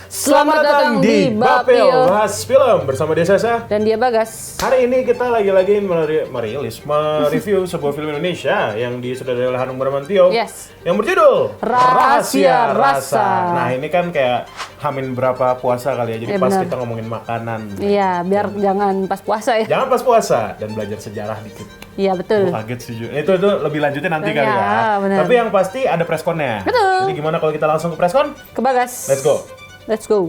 Selamat datang di Bapil Bahas Film bersama dia Sasa. dan dia Bagas. Hari ini kita lagi-lagi mereview sebuah film Indonesia yang disutradarai oleh Hanung Bramantyo. Yes. Yang berjudul Rahasia Rasa. Nah, ini kan kayak hamin berapa puasa kali ya. Jadi Iya, pas benar. kita ngomongin makanan. Iya, biar jangan pas puasa ya. Jangan pas puasa dan belajar sejarah dikit. Iya, betul. Gue kaget sih. Itu lebih lanjutnya nanti kali ya. Iya, benar. Tapi yang pasti ada pressconnya. Betul. Jadi gimana kalau kita langsung ke presscon? Ke Bagas. Let's go. Let's go.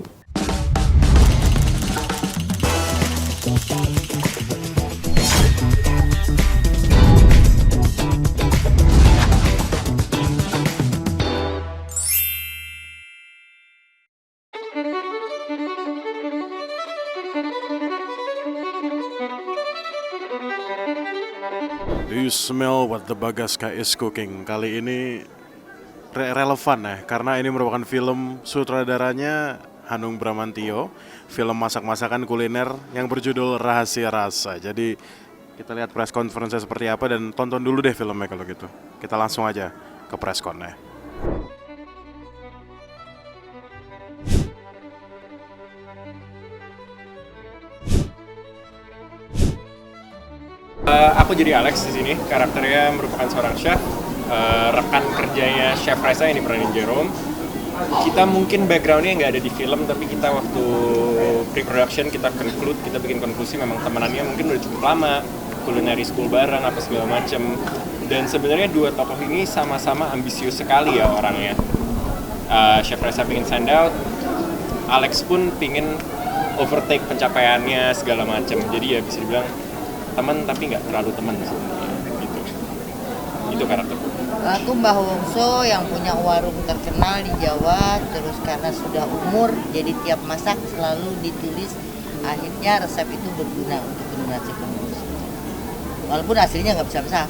Do you smell what the Bagaska is cooking? Kali ini relevan ya, karena ini merupakan film sutradaranya Hanung Bramantyo, film masak-masakan kuliner yang berjudul Rahasia Rasa. Jadi kita lihat press conference seperti apa dan tonton dulu deh filmnya kalau gitu. Kita langsung aja ke press con-nya. Aku jadi Alex di sini. Karakternya merupakan seorang chef. Rekan kerjanya Chef Reza yang diperanin Jerome. Kita mungkin backgroundnya nggak ada di film, tapi kita waktu pre-production kita bikin konklusi memang temenannya mungkin udah cukup lama, culinary school bareng apa segala macem. Dan sebenarnya dua tokoh ini sama-sama ambisius sekali ya orangnya. Chef Reza pengen stand out, Alex pun pengen overtake pencapaiannya segala macem. Jadi ya bisa dibilang teman tapi nggak terlalu teman sebenarnya gitu. Itu karakter. Aku Mbah Wongso yang punya warung terkenal di Jawa, terus karena sudah umur jadi tiap masak selalu ditulis, akhirnya resep itu berguna untuk generasi penerus. Walaupun aslinya nggak bisa masak.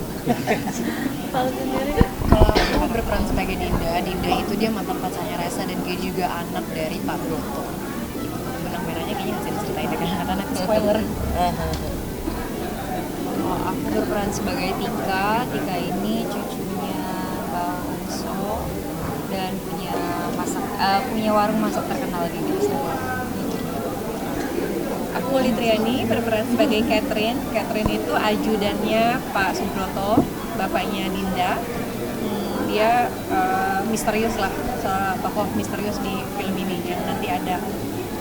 Kalau aku berperan sebagai Dinda itu dia mantan pacarnya Reza dan dia juga anak dari Pak Broto. Benang merahnya kayaknya nggak bisa diceritain dengan anak-anak spoiler. Kalau aku berperan sebagai Tika ini cucunya Mbak Wongso dan punya warung masak terkenal di desa. Aku Wuli Triani berperan sebagai Catherine. Catherine itu ajudannya Pak Subroto, bapaknya Dinda. Dia misterius lah, tokoh misterius di film ini yang nanti ada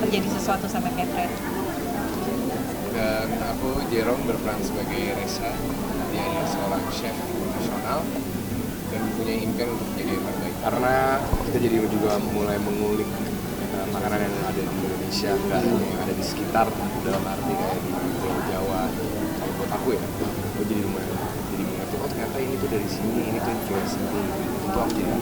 terjadi sesuatu sama Catherine. Dan aku Jerome berperan sebagai Reza. Dia adalah seorang chef nasional dan punya impian untuk menjadi yang terbaik. Karena kita jadi juga mulai mengulik makanan yang ada di Indonesia, nggak hanya yang ada di sekitar, dalam arti kayak di Pulau Jawa. Kalau buat aku ya, aku jadi lumayan mengerti, oh ternyata ini tuh dari sini, ini tuh influence ini. Itu aku jadi.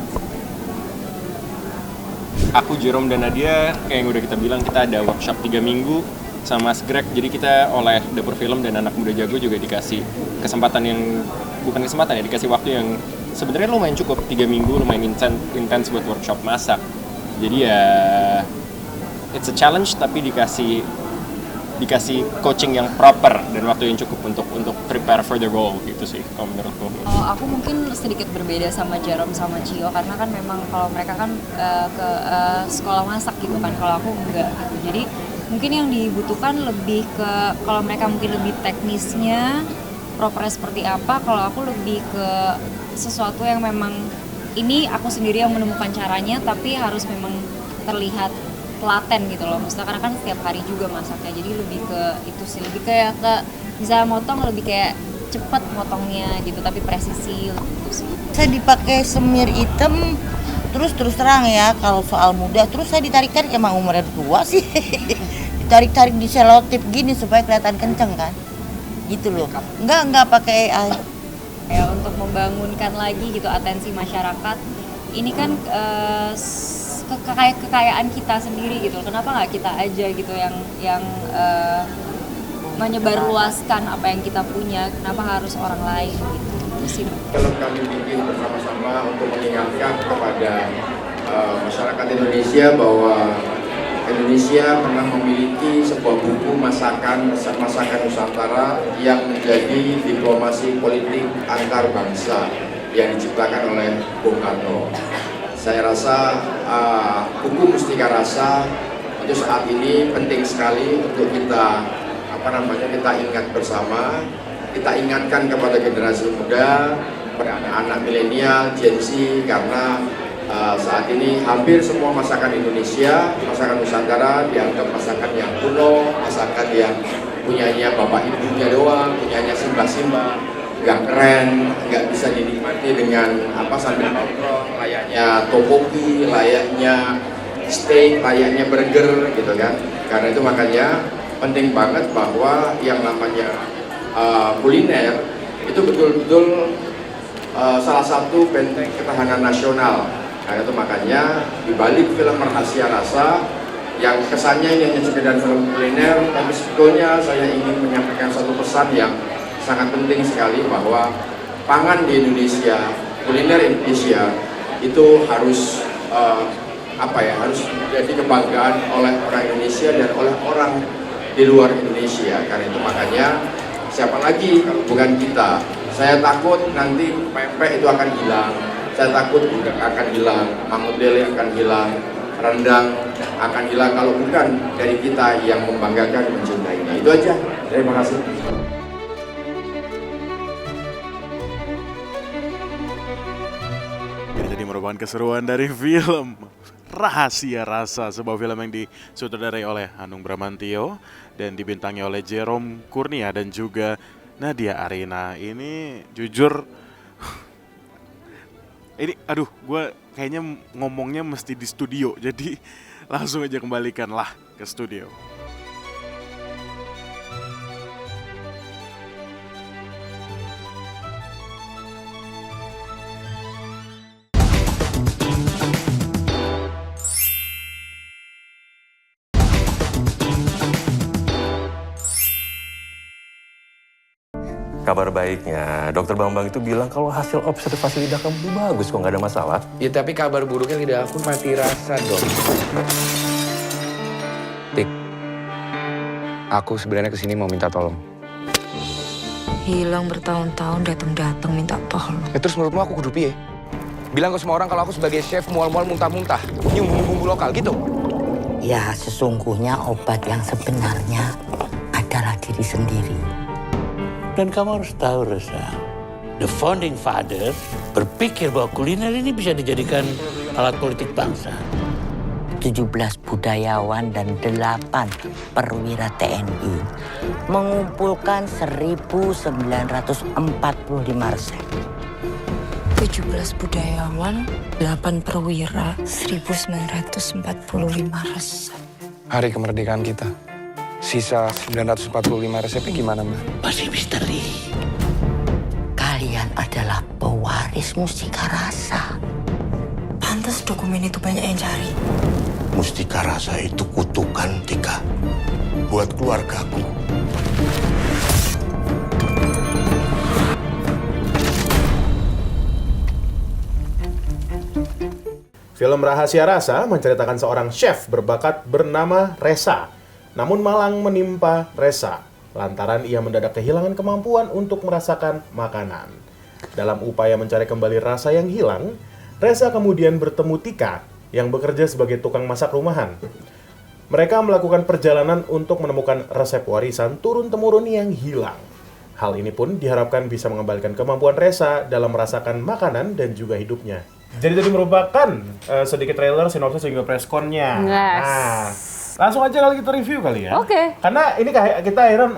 Aku Jerome dan Nadia, kayak yang udah kita bilang, kita ada workshop 3 minggu sama Mas Greg. Jadi kita oleh Dapur Film dan Anak Muda Jago juga dikasih kesempatan yang bukan kesempatan ya, dikasih waktu yang sebenarnya lumayan cukup. 3 minggu lumayan intens buat workshop masak. Jadi ya it's a challenge, tapi dikasih coaching yang proper dan waktu yang cukup untuk prepare for the role gitu sih kalau menurutku. Aku mungkin sedikit berbeda sama Jerome sama Cio karena kan memang kalau mereka kan ke sekolah masak gitu kan, kalau aku enggak gitu. Jadi mungkin yang dibutuhkan lebih ke, kalau mereka mungkin lebih teknisnya propernya seperti apa, kalau aku lebih ke sesuatu yang memang ini aku sendiri yang menemukan caranya, tapi harus memang terlihat telaten gitu loh. Maksudnya karena kan setiap hari juga masaknya, jadi lebih ke itu sih, lebih kayak ke bisa motong lebih kayak cepet motongnya gitu, tapi presisi gitu sih. Saya dipakai semir hitam, terus terang ya kalau soal muda, terus saya ditarik-tarik, emang umurnya tua sih. Ditarik-tarik di selotip gini supaya kelihatan kenceng kan, gitu loh. Enggak pakai AI. Ya, untuk membangunkan lagi gitu atensi masyarakat, ini kan kekayaan kita sendiri gitu. Kenapa nggak kita aja gitu yang menyebarluaskan apa yang kita punya? Kenapa harus orang lain gitu? Film kami bikin bersama-sama untuk mengingatkan kepada masyarakat Indonesia bahwa Indonesia pernah memiliki sebuah buku masakan Nusantara yang menjadi diplomasi politik antar bangsa yang diciptakan oleh Bung Karno. Saya rasa buku Mustika Rasa itu saat ini penting sekali untuk kita kita ingat bersama, kita ingatkan kepada generasi muda, kepada anak-anak milenial, Gen Z, karena saat ini hampir semua masakan Indonesia, masakan Nusantara dianggap masakan yang kuno, masakan yang punyanya bapak ibunya doang, punyanya simba-simba, nggak keren, nggak bisa dinikmati dengan sambil nongkrong, layaknya topoki, layaknya steak, layaknya burger gitu kan. Karena itu makanya penting banget bahwa yang namanya kuliner itu betul-betul salah satu benteng ketahanan nasional. Karena itu makanya di balik film Rahasia Rasa yang kesannya ini hanya sekedar film kuliner, tapi sebetulnya saya ingin menyampaikan satu pesan yang sangat penting sekali, bahwa pangan di Indonesia, kuliner Indonesia itu harus harus menjadi kebanggaan oleh orang Indonesia dan oleh orang di luar Indonesia. Karena itu makanya siapa lagi kalau bukan kita. Saya takut nanti pempek itu akan hilang, saya takut gudeg akan hilang, mangut lele akan hilang, rendang akan hilang kalau bukan dari kita yang membanggakan, mencintainya. Itu aja. Terima kasih. Ini jadi merupakan keseruan dari film Rahasia Rasa, sebuah film yang disutradarai oleh Hanung Bramantyo dan dibintangi oleh Jerome Kurnia dan juga Nadia Arina. Ini jujur, ini gue kayaknya ngomongnya mesti di studio, jadi langsung aja kembalikanlah ke studio. Kabar baiknya, Dokter Bambang itu bilang kalau hasil observasi lidah kamu itu bagus, kok nggak ada masalah. Ya tapi kabar buruknya lidah aku mati rasa, Dok. Tik, aku sebenarnya kesini mau minta tolong. Hilang bertahun-tahun, datang-datang minta tolong. Ya terus menurutmu aku kudu piye? Bilang ke semua orang kalau aku sebagai chef mual-mual muntah-muntah, nyium bumbu-bumbu lokal gitu? Ya, sesungguhnya obat yang sebenarnya adalah diri sendiri. Dan kamu harus tahu, Reza, the founding father berpikir bahwa kuliner ini bisa dijadikan alat politik bangsa. 17 budayawan dan 8 perwira TNI mengumpulkan 1.945 resep. 17 budayawan, 8 perwira, 1.945 resep. Hari kemerdekaan kita. Sisa 945 resepnya gimana, Mbak? Masih misteri. Kalian adalah pewaris Mustika Rasa. Pantas dokumen itu banyak yang cari. Mustika Rasa itu kutukan, Tika. Buat keluargaku. Film Rahasia Rasa menceritakan seorang chef berbakat bernama Reza. Namun malang menimpa Reza lantaran ia mendadak kehilangan kemampuan untuk merasakan makanan. Dalam upaya mencari kembali rasa yang hilang, Reza kemudian bertemu Tika yang bekerja sebagai tukang masak rumahan. Mereka melakukan perjalanan untuk menemukan resep warisan turun-temurun yang hilang. Hal ini pun diharapkan bisa mengembalikan kemampuan Reza dalam merasakan makanan dan juga hidupnya. Jadi tadi merupakan sedikit trailer, sinopsis dan juga pressconnya. Yes. Nah, langsung aja kali kita review kali ya. Oke. Karena ini kayak kita akhirnya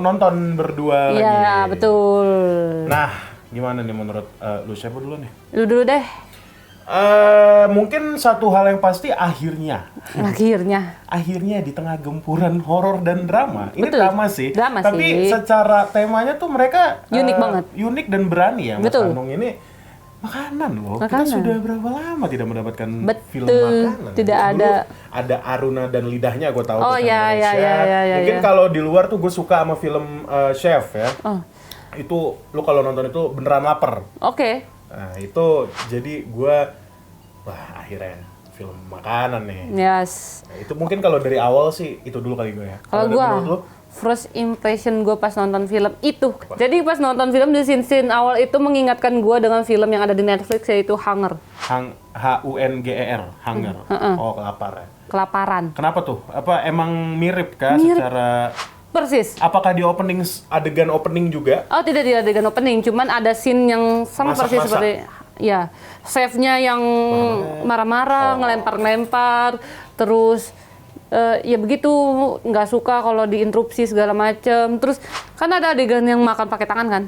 nonton berdua lagi. Iya, betul. Nah, gimana nih menurut lu, siapa dulu nih? Lu dulu deh. Mungkin satu hal yang pasti akhirnya di tengah gempuran horor dan drama. Ini Betul. drama sih. Drama tapi sih. secara temanya tuh mereka Unik banget. Unik dan berani ya. Mas Betul. Hanung ini makanan loh. Makanan. Kita sudah berapa lama tidak mendapatkan film Betul. makanan. Tidak Dulu ada. Ada Aruna dan Lidahnya, gue tahu. Oh, tuh, iya, Indonesia. iya, Mungkin iya. kalau di luar tuh gue suka sama film Chef ya. Oh. Itu lu kalau nonton itu beneran lapar. Oke. Nah itu jadi gue, wah akhirnya film makanan nih. Yes. Nah, itu mungkin kalau dari awal sih itu dulu kali gue ya. Kalau menurut lu? gue, first impression gue pas nonton film itu. Jadi pas nonton film di scene awal itu mengingatkan gue dengan film yang ada di Netflix, yaitu Hunger. Hunger, Hunger. Oh, kelapar ya. kelaparan. Kenapa tuh? Apa emang mirip kah Mirip. secara... Persis. Apakah di adegan opening juga? Oh, tidak di adegan opening, cuman ada scene yang sama persis Masak-masak. seperti ya, chefnya yang marah-marah, ngelempar-lempar, terus ya begitu, nggak suka kalau diinterupsi segala macem. Terus kan ada adegan yang makan pakai tangan kan,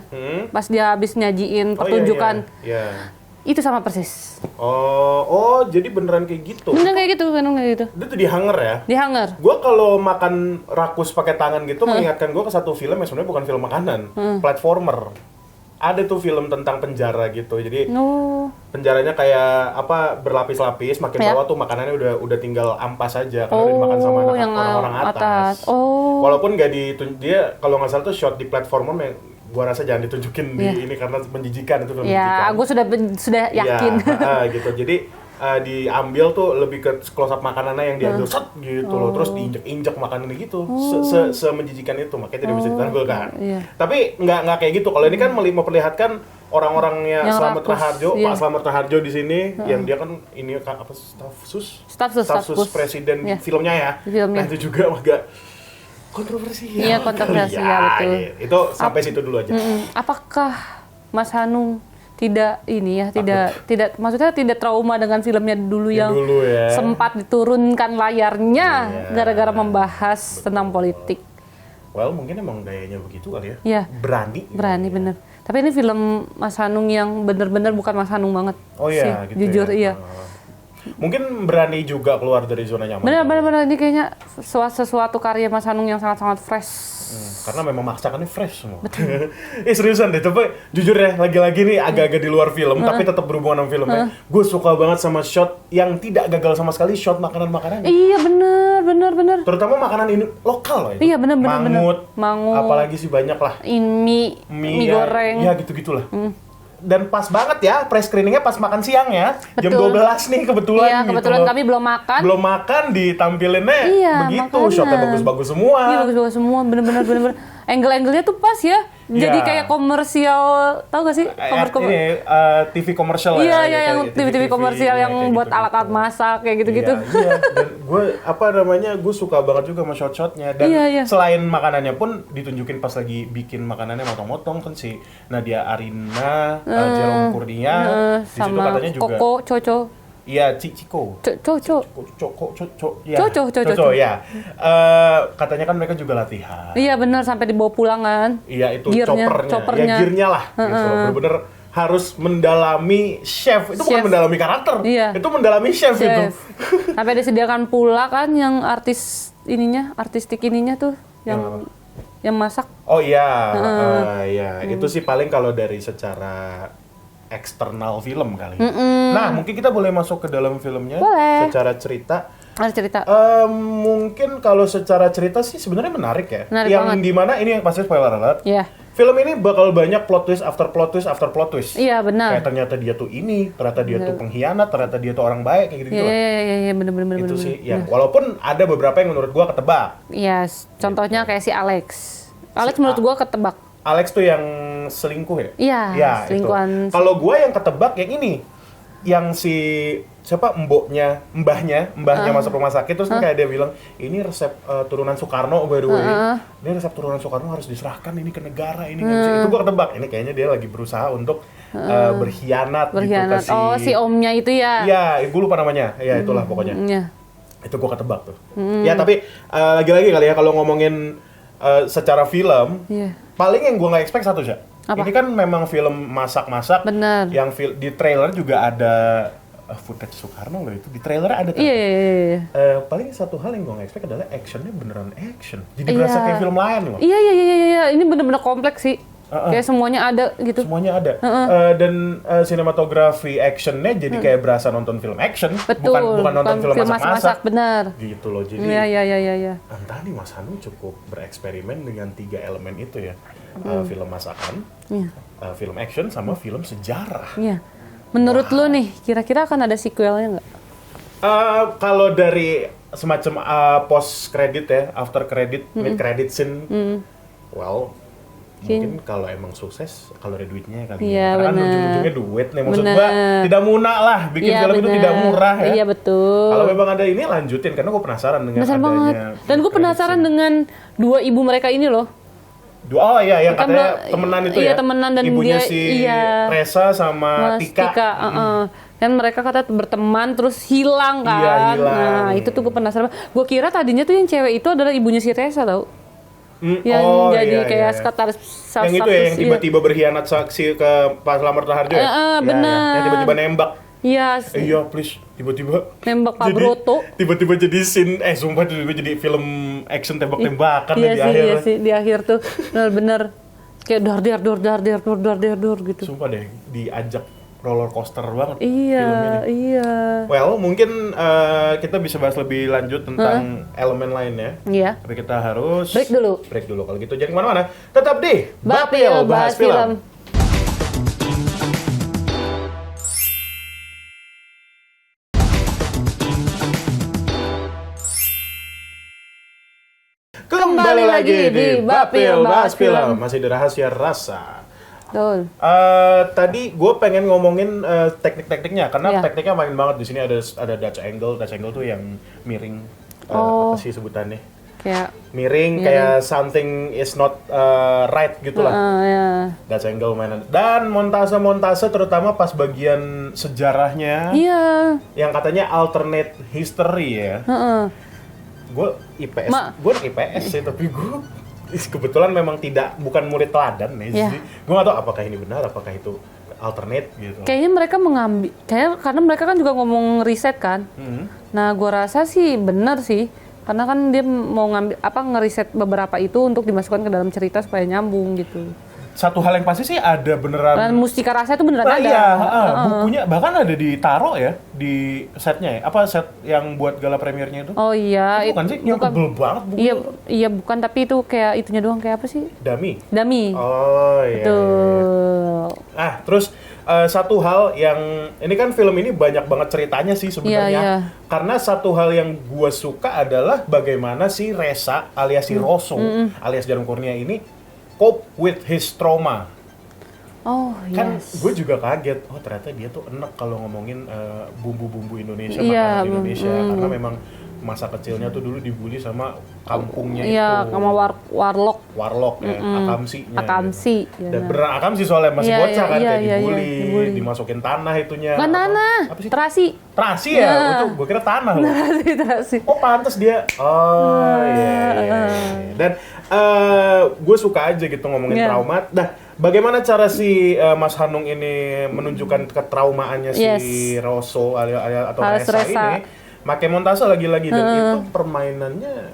pas dia habis nyajiin pertunjukan. Iya. Itu sama persis. Oh, jadi beneran kayak gitu. Bener kayak gitu, bener kayak gitu. Itu di hanger ya? Di hanger. Gue kalau makan rakus pakai tangan gitu mengingatkan gue ke satu film yang sebenarnya bukan film makanan, platformer. Ada tuh film tentang penjara gitu. Jadi penjaranya kayak apa berlapis-lapis, makin bawah tuh makanannya udah tinggal ampas aja karena udah dimakan sama orang-orang atas. Walaupun nggak dia kalau nggak salah tuh shot di platformer yang gua rasa jangan ditunjukin di ini karena menjijikan itu film menjijikan. Ya, gue sudah yakin. Ya, gitu. Jadi diambil tuh lebih ke close up makanannya yang diambil set gitu loh, terus diinjek-injek makanannya gitu, semenjijikan itu, makanya tidak bisa ditampilkan. Tapi nggak kayak gitu. Kalau ini kan memperlihatkan orang-orangnya Slamet Raharjo, Pak Slamet Raharjo di sini, yang dia kan ini apa staf sus presiden filmnya ya. Nah itu juga agak kontroversial. Iya, kontroversial betul. Itu sampai situ dulu aja. Apakah Mas Hanung tidak maksudnya tidak trauma dengan filmnya dulu yang sempat diturunkan layarnya gara-gara membahas tentang politik? Well, mungkin emang gayanya begitu kali ya. Iya. Berani Bener. Tapi ini film Mas Hanung yang bener-bener bukan Mas Hanung banget. Oh iya, sih. gitu Jujur ya. iya. Mungkin berani juga keluar dari zona nyaman. Bener. Ini kayaknya sesuatu karya Mas Hanung yang sangat-sangat fresh. Karena memang masakannya fresh semua. Seriusan deh, tapi jujur ya, lagi-lagi nih agak-agak di luar film, tapi tetap berhubungan sama filmnya. Gue suka banget sama shot yang tidak gagal sama sekali, shot makanan-makanan. Iya bener. Terutama makanan ini lokal loh itu. Iya bener. Mangut. Apalagi sih banyak lah. Mie goreng. Ya gitu-gitulah. Dan pas banget ya, press screeningnya pas makan siang ya. Betul. Jam 12 nih kebetulan. Iya, kebetulan gitu. kami belum makan. Belum makan, ditampilinnya begitu. Makanya. Shotnya bagus-bagus semua. Iya, bagus-bagus semua. Bener. Angle-angle-nya tuh pas ya. Jadi kayak komersial, tau gak sih? TV komersial ya. Iya, yang TV komersial yang buat gitu, alat-alat masak kayak gitu-gitu. Iya. Dan gue suka banget juga sama shot-shotnya. Dan selain makanannya pun ditunjukin pas lagi bikin makanannya motong-motong kan si Nadia Arina, Jerome Kurnia, di situ katanya juga. Koko, Coco. Iya, Ciko. Coco. Ya. Katanya kan mereka juga latihan. Iya benar, sampai dibawa pulang kan. Iya, itu choppernya. Ya gearnya lah. Gitu. Bener-bener harus mendalami chef. Itu bukan mendalami karakter. Iya. Itu mendalami chef. Itu. Sampai disediakan pula kan yang artistik ininya tuh yang masak. Oh iya. Iya, itu sih paling kalau dari secara eksternal film kali. Nah, mungkin kita boleh masuk ke dalam filmnya. Boleh. Secara cerita. Mungkin kalau secara cerita sih sebenarnya menarik ya. Menarik yang banget. dimana ini yang pasti spoiler alert. Iya. Film ini bakal banyak plot twist after plot twist after plot twist. Iya benar. Kayak ternyata dia tuh ini, ternyata dia tuh pengkhianat, ternyata dia tuh orang baik kayak gitu-gitu. Iya benar. Itu sih yang walaupun ada beberapa yang menurut gua ketebak. Iya, contohnya kayak si Alex. Alex menurut gua ketebak. Alex tuh yang selingkuh ya? Iya, ya, selingkuhan. Kalau gua yang ketebak yang ini. Yang si siapa mbahnya masuk rumah sakit terus kan kayak dia bilang ini resep turunan Soekarno by the way. Ini resep turunan Soekarno harus diserahkan ini ke negara ini itu gua ketebak ini kayaknya dia lagi berusaha untuk berkhianat gitu ke si omnya itu ya. Iya, gua lupa namanya. Ya itulah pokoknya. Iya. Itu gua ketebak tuh. Ya tapi lagi-lagi kali ya kalau ngomongin secara film, paling yang gua nggak expect satu sih. Ini kan memang film masak-masak. Bener. Yang di trailer juga ada footage Soekarno loh itu. Di trailer ada kan? Iya. Paling satu hal yang gue nggak expect adalah actionnya beneran action. Jadi berasa kayak film lain loh. Iya. Ini bener-bener kompleks sih. Kayak semuanya ada gitu. Semuanya ada. Dan sinematografi actionnya jadi kayak berasa nonton film action. Betul. Bukan nonton film masak-masak. Bener. Gitu loh. Jadi Iya. entah nih Mas Hanung cukup bereksperimen dengan 3 elemen itu ya. Film masakan, film action, sama film sejarah. Iya. Menurut lu nih, kira-kira akan ada sequelnya nggak? Kalau dari semacam post credit ya, after credit, mid credit scene, well, Mungkin kalau emang sukses, kalau ada duitnya kali Iya, Karena kan bener. ujung-ujungnya duit nih. Maksud Bener. gua tidak muna lah, bikin Iya, film itu bener. tidak murah ya. Iya, betul. Kalau memang ada ini lanjutin, karena gue penasaran dengan Penasaran adanya. banget. Dan gue penasaran dengan dua ibu mereka ini loh. Oh iya, yang Kan katanya lo- temenan itu iya, ya? temenan dan Ibunya dia- si iya. Resa sama Mas Tika. Kan mereka kata berteman terus hilang kan. Iya, hilang. Nah, itu tuh gue penasaran. Gue kira tadinya tuh yang cewek itu adalah ibunya si Resa tau. Yang jadi kayak sekretaris Yang itu ya, yang tiba-tiba berkhianat saksi ke Pak Slamet Raharjo ya? Iya, benar. yang tiba-tiba nembak. Iya. Iya, please. Tiba-tiba Nembak Pak jadi- Broto. Tiba-tiba jadi scene, sumpah tiba-tiba jadi film action tembak-tembakan Iya di sih, akhir. iya sih di akhir tuh bener-bener kayak dar gitu. Sumpah deh, diajak roller coaster banget Iya, film ini. iya. Well, mungkin kita bisa bahas lebih lanjut tentang elemen lainnya. Iya. Tapi kita harus Break dulu. Break dulu. Kalau gitu jangan kemana-mana. Tetap di Bapil bahas film. Kembali lagi di Bapil bahas film. Masih di Rahasia Rasa. Betul. Tadi gue pengen ngomongin teknik-tekniknya karena Iya. tekniknya main banget di sini ada Dutch angle. Dutch angle tuh yang miring. Oh. Apa sih sebutannya? Kayak Miring, kayak something is not right gitu lah. ya. Dutch angle mainan. Dan montase-montase terutama pas bagian sejarahnya Iya. yang katanya alternate history ya. Gue IPS, gue IPS sih, tapi gue kebetulan memang bukan murid teladan nih. Iya. Jadi gue nggak tahu apakah ini benar, apakah itu alternate gitu. Kayaknya mereka mengambil, karena mereka kan juga ngomong riset kan. Nah, gua rasa sih benar sih, karena kan dia mau ngambil ngeriset beberapa itu untuk dimasukkan ke dalam cerita supaya nyambung gitu. Satu hal yang pasti sih ada beneran. Dan Mustika Rasa itu beneran ada. Iya, bukunya bahkan ada ditaro ya di setnya ya. Apa set yang buat gala premiernya itu? Oh iya, Itu bukan sih, yang tebel banget bukunya. Iya, iya bukan, tapi itu kayak itunya doang, kayak apa sih? Dummy. Oh Oh iya. betul. Terus satu hal yang ini kan film ini banyak banget ceritanya sih sebenarnya. Iya. Karena satu hal yang gue suka adalah bagaimana si Resa alias si Rosso alias Jarum Kurnia ini cope with his trauma. Oh Kan yes. gue juga kaget, oh ternyata dia tuh enak kalau ngomongin bumbu-bumbu Indonesia, Iya, makanan Indonesia. Karena memang masa kecilnya tuh dulu dibully sama kampungnya Iya, itu. sama Warlock ya, Akamsinya. Akamsi. Dan beneran Akamsi soalnya masih Iya, bocah kan, iya, kayak iya, dibully, dibully. dimasukin tanah itunya. Bukan tanah, terasi. Terasi ya? Itu gue kira tanah loh. Terasi. Oh pantas dia. Oh iya. Dan gue suka aja gitu ngomongin Iya. trauma. Nah, bagaimana cara si Mas Hanung ini menunjukkan ketraumaannya si Rosso atau Resa ini? Pakai montase lagi-lagi dan itu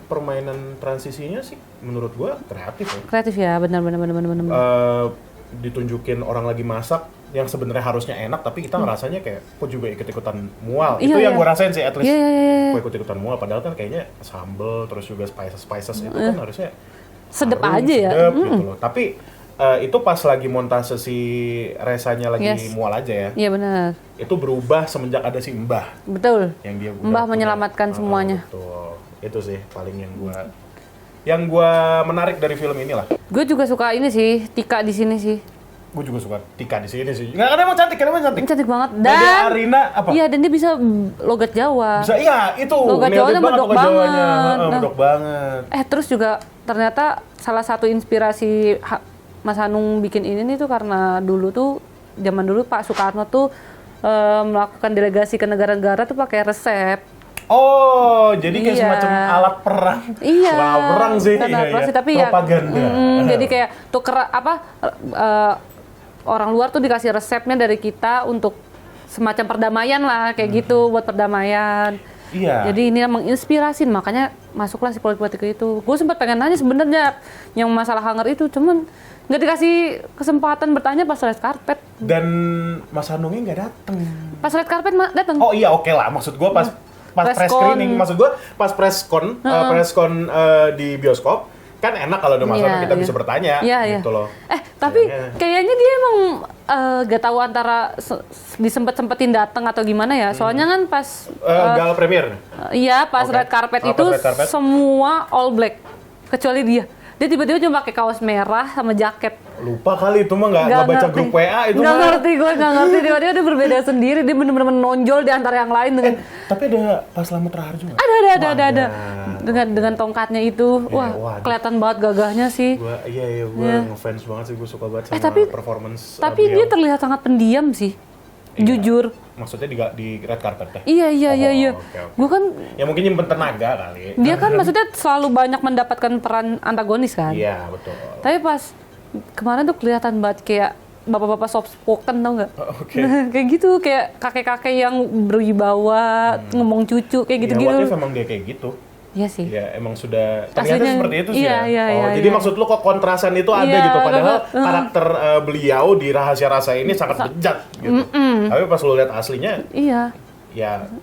permainan transisinya sih menurut gue kreatif ya. Kreatif ya, benar. Ditunjukin orang lagi masak yang sebenarnya harusnya enak tapi kita ngerasanya kayak kok juga ikut-ikutan mual. Iya, Itu yang iya. gue rasain sih, at least Iya. kok ikut-ikutan mual padahal kan kayaknya sambel terus juga spices itu kan harusnya Sedep harum, aja ya. sedep gitu loh. Tapi itu pas lagi montase si Resanya lagi Yes. mual aja ya. Iya benar. Itu berubah semenjak ada si Mbah Betul. yang dia Mbah menyelamatkan semuanya. Betul. Itu sih paling yang gua menarik dari film ini lah. Gue juga suka ini sih, Tika di sini sih. Gue juga suka Tika di sini sih. Nggak, emang cantik, Cantik banget. Nah, dia Dan Arina apa? iya, dan dia bisa logat Jawa. Bisa, iya itu. Logat Nailed Jawanya it banget medok logat Jawanya. banget. Nah. Medok banget. Terus juga ternyata salah satu inspirasi Mas Hanung bikin ini nih tuh karena dulu tuh zaman dulu Pak Soekarno tuh melakukan delegasi ke negara-negara tuh pakai resep. Oh, jadi kayak Iya. semacam alat perang. Iya. Bukan alat perang sih, Bukan alat perang sih, tapi ya, propaganda. jadi kayak tuker orang luar tuh dikasih resepnya dari kita untuk semacam perdamaian lah kayak gitu, buat perdamaian. Iya. Jadi ini menginspirasi, makanya masuklah si politik itu. Gue sempat pengen nanya sebenarnya yang masalah Hunger itu, cuman nggak dikasih kesempatan bertanya pas red carpet. Dan Mas Hanungnya nggak dateng. Pas red carpet datang. Oh iya, oke lah. Maksud gue pas press screening, maksud gue pas press con di bioskop kan enak kalau ada masalah kita bisa bertanya gitu loh. Tapi kayaknya dia emang gak tahu antara disempet-sempetin datang atau gimana ya. Soalnya kan pas gala premier. Iya, pas red carpet itu red carpet. semua all black kecuali dia. Dia tiba-tiba cuma pakai kaos merah sama jaket. Lupa kali itu mah nggak baca ngerti. grup WA itu Nggak mah. ngerti, gue nggak ngerti. Dia berbeda sendiri. Dia bener-bener menonjol di antara yang lain dengan. Tapi ada Pak Slamet Raharjo nggak? Ada. Dengan tongkatnya itu, wah waduh. kelihatan banget gagahnya sih. Gue ngefans banget sih, gue suka banget sama performance. Tapi dia terlihat sangat pendiam sih, jujur. Maksudnya di red carpet ya? Iya. Okay. Gue kan. Ya mungkin nyimpen tenaga kali. Dia kan maksudnya selalu banyak mendapatkan peran antagonis kan. Iya betul. Tapi pas kemarin tuh kelihatan banget kayak bapak-bapak soft spoken, tau nggak? Kayak gitu, kayak kakek-kakek yang berwibawa, ngomong cucu kayak gitu-gitu. Ya, what if emang dia kayak gitu? Iya sih. Ya emang sudah ternyata aslinya, seperti itu sih iya, ya. Jadi maksud lu kok kontrasan itu ada gitu, padahal karakter beliau di Rahasia Rasa ini sangat bejat gitu. Tapi pas lu lihat aslinya, ya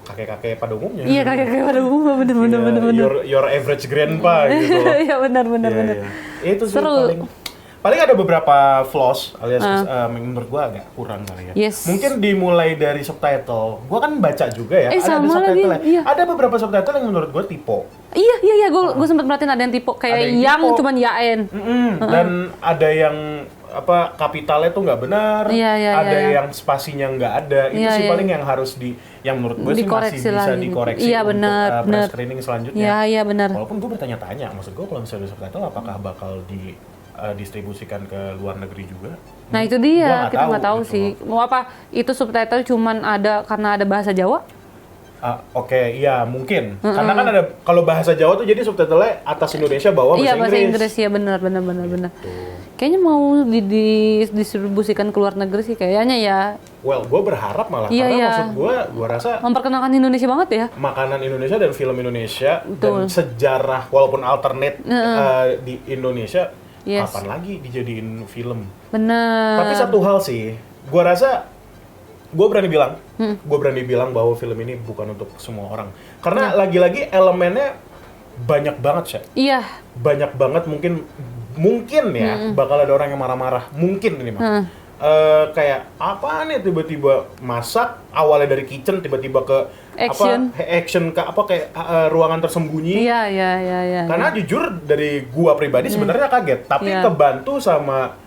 kakek-kakek pada umumnya. Iya, kakek-kakek pada umumnya, bener. Your average grandpa gitu. Iya, benar. Itu sih seru. Paling ada beberapa flaws alias menurut gua agak kurang kali ya. Yes. Mungkin dimulai dari subtitle. Gua kan baca juga ya, ada sama subtitle. lagi, iya. Ada beberapa subtitle yang menurut gua typo. Iya, gue sempat merhatiin ada yang tipe kayak yang cuman yaen. Dan ada yang kapitalnya tuh nggak benar, ada yang spasinya nggak ada. Itu sih paling yang harus yang menurut gue sih masih bisa dikoreksi untuk press screening selanjutnya. Iya, benar. Walaupun gue bertanya-tanya, maksud gue kalau misalnya subtitle apakah bakal didistribusikan ke luar negeri juga? Nah itu dia, kita nggak tahu sih. Mau apa itu subtitle cuman ada karena ada bahasa Jawa? Oke, iya mungkin. Karena kan ada kalau bahasa Jawa tuh jadi subtitlenya atas Indonesia bawah bahasa Inggris. Iya, bahasa Inggris ya, benar. Kayaknya mau didistribusikan ke luar negeri sih kayaknya ya. Well, gue berharap malah karena maksud gue rasa memperkenalkan Indonesia banget ya. Makanan Indonesia dan film Indonesia dan sejarah walaupun alternate di Indonesia kapan lagi dijadiin film. Benar. Tapi satu hal sih, gue rasa gue berani bilang bahwa film ini bukan untuk semua orang. Karena lagi-lagi elemennya banyak banget sih. Iya. Banyak banget mungkin ya bakal ada orang yang marah-marah. Mungkin ini mah. Kayak apa nih tiba-tiba masak awalnya dari kitchen tiba-tiba ke action ke kayak ruangan tersembunyi. Iya. Karena jujur dari gua pribadi sebenarnya kaget, tapi kebantu sama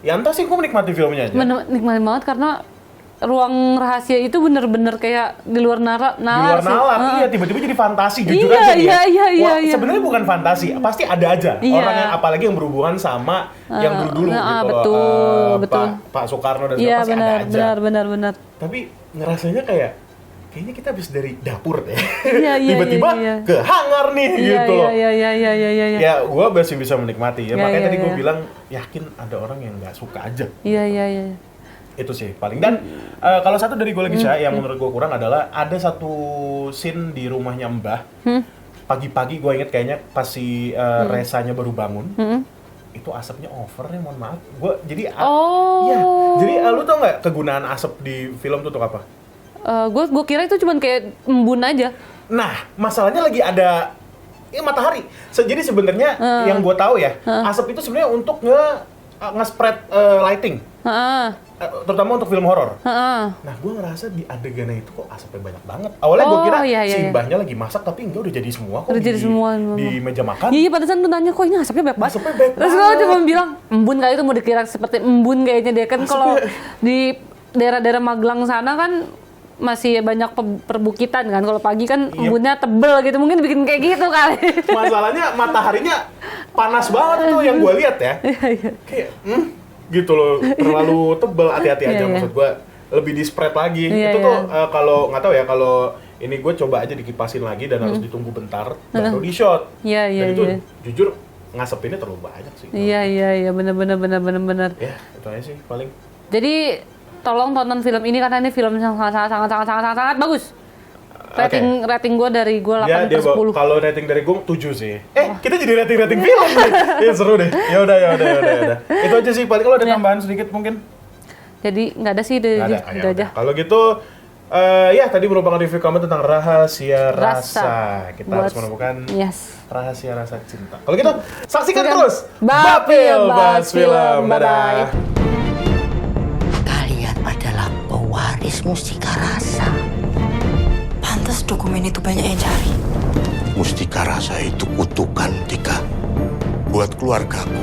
ya entah sih gua menikmati filmnya aja. Nikmati banget karena ruang rahasia itu bener-bener kayak di luar nalar. Di luar nalar, iya tiba-tiba jadi fantasi jujur aja nih. Iya. Sebenarnya bukan fantasi, pasti ada aja orang yang apalagi yang berhubungan sama yang dulu gitu. Betul. Pak Soekarno dan segala pasti ada aja. Benar. Tapi ngerasanya kayaknya kita habis dari dapur deh. Tiba-tiba ke hangar nih gitu loh. Iya. Ya, gue masih bisa menikmati ya. Makanya tadi gue bilang yakin ada orang yang nggak suka aja. Iya. Itu sih paling. Dan kalau satu dari gue lagi yang menurut gue kurang adalah ada satu scene di rumahnya Mbah. Pagi-pagi gue inget kayaknya pas si Resanya baru bangun. Itu asapnya over nih, mohon maaf. Jadi lu tau nggak kegunaan asap di film tuh untuk apa? Gue kira itu cuman kayak embun aja. Nah, masalahnya lagi ada matahari. Jadi sebenarnya yang gue tahu ya, asap itu sebenarnya untuk nge-spread lighting. Terutama untuk film horor. Nah, gue ngerasa di adegannya itu kok asapnya banyak banget. Awalnya gue kira si mbahnya lagi masak, tapi enggak, udah jadi semua kok di meja makan. Iya, pantesan tuh nanya kok ini asapnya banyak banget. Terus kalau cuma bilang embun kali itu mau dikira seperti embun kayaknya dia kan. Kalau di daerah-daerah Magelang sana kan masih banyak perbukitan kan. Kalau pagi kan embunnya tebel gitu, mungkin bikin kayak gitu kali. Masalahnya mataharinya panas banget tuh yang gue lihat ya. Kayak gitu loh, terlalu tebel, hati-hati aja. Maksud gue lebih di spread lagi. Itu tuh kalau nggak tahu ya, kalau ini gue coba aja dikipasin lagi dan harus ditunggu bentar baru di shot. Dan itu jujur ngasepinnya terlalu banyak sih. Iya, benar. Ya, itu aja sih paling. Jadi tolong tonton film ini karena ini film yang sangat bagus. Rating gue dari gue 8/10. Kalau rating dari gue 7 sih. Kita jadi rating film nih. Ya seru deh. Ya udah. Itu aja sih paling. Kalau ada tambahan sedikit mungkin. Jadi nggak ada sih, itu aja. Kalau gitu tadi merupakan review kami tentang Rahasia Rasa. Kita harus menemukan rahasia rasa cinta. Kalau gitu saksikan terus Bapil Bahas Film. Dadah. Kalian adalah pewaris Mustika Rasa. Pantas dokumen itu banyak yang cari. Mustika Rasa itu kutukan, Tika. buat keluargaku.